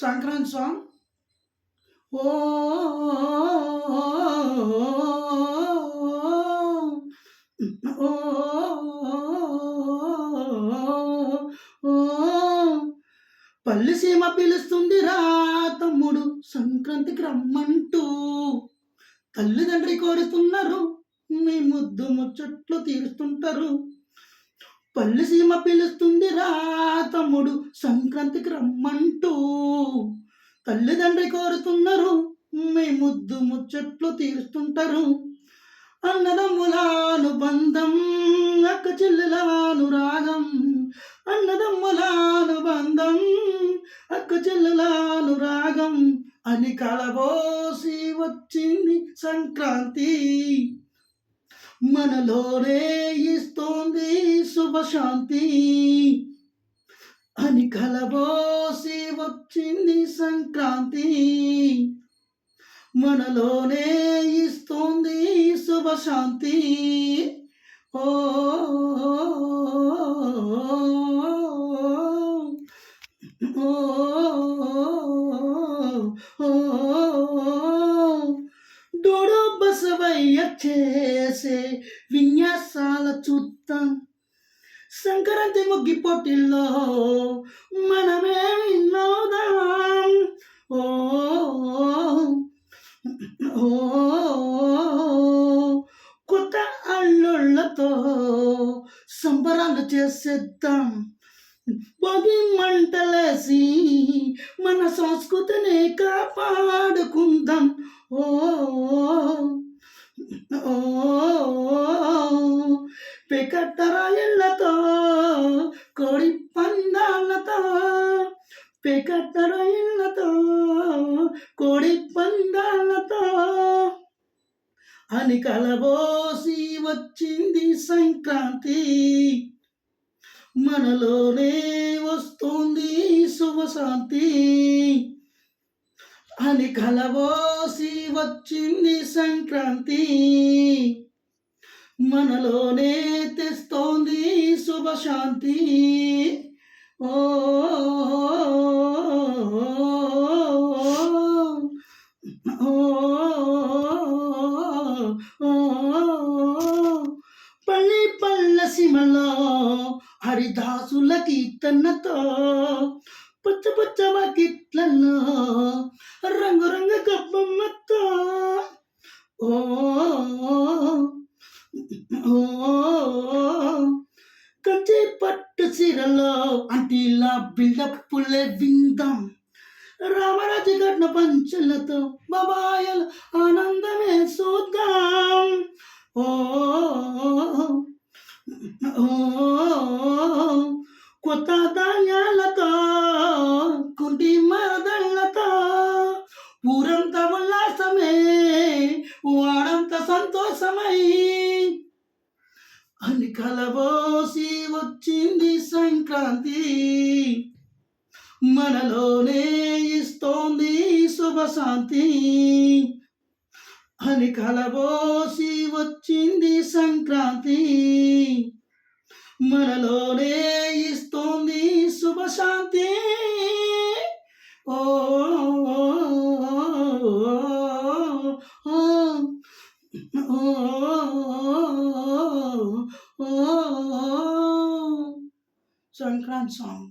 Sankranti song. ఓ పల్లి సీమ పిలుస్తుంది రా తమ్ముడు సంక్రాంతికి రమ్మంటూ, తల్లిదండ్రి కోరుతున్నారు మీ ముద్దు ముచ్చట్లు తీరుస్తుంటారు. పల్లి సీమ పిలుస్తుంది రా తమ్ముడు సంక్రాంతికి రమ్మంటూ, తల్లిదండ్రి కోరుతున్నారు మీ ముద్దు ముచ్చట్లు తీరుస్తుంటారు. అన్నదమ్ములాను బంధం అక్క చెల్లెలాను రాగం, అన్నదమ్ములాను బంధం అక్క చెల్లెలాను రాగం అని కలబోసి వచ్చింది సంక్రాంతి, మనలోనే ఇస్తోంది శుభశాంతి అని కలబోసి వచ్చింది సంక్రాంతి, మనలోనే ఇస్తోంది శుభశాంతి. ఓ డోడో బసవయ్య చేసే విన్యాసాల చూద్దాం, సంక్రాంతి ముగ్గి పోటీల్లో మనమే వినోదాం. ఓ కొత్త అల్లుళ్ళతో సంబరాలు చేసేద్దాం, భోగి మంటలేసి మన సంస్కృతిని కాపాడుకుందాం. ఓ పెకట్టరాయిళ్ళతో కోడి పందాలతో, పెకట్టరాయిళ్ళతో కోడి పందాలతో అని కలబోసి వచ్చింది సంక్రాంతి, మనలోనే వస్తుంది శుభశాంతి అని కలబోసి వచ్చింది సంక్రాంతి, మనలోనే తెస్తోంది శుభశాంతి. ఓ పల్లి పల్ల సీమలో హరిదాసుల కీర్తనతో, పచ్చ పచ్చ వాకిట్లలో రంగు రంగు గబ్బమ్మతో, ఓ కంచి పట్టు చీరలో అంటీలా బిల్డప్పులే విందాం, రామరాజు గడ్డ పంచలతో బాబాయల ఆనందమే చూద్దాం. ఓ కొత్త ధాన్యాలతో కుంటి మరదళ్ళతో ఊరంతా ఉల్లాసమే వాడంత సంతోషమై అని కలబోసి వచ్చింది సంక్రాంతి, మనలోనే ఇస్తోంది శుభశాంతి అని కలబోసి వచ్చింది సంక్రాంతి, మనలోనే ఇస్తోంది శుభశాంతి. ఓ సంక్రాంతి సాంగ్.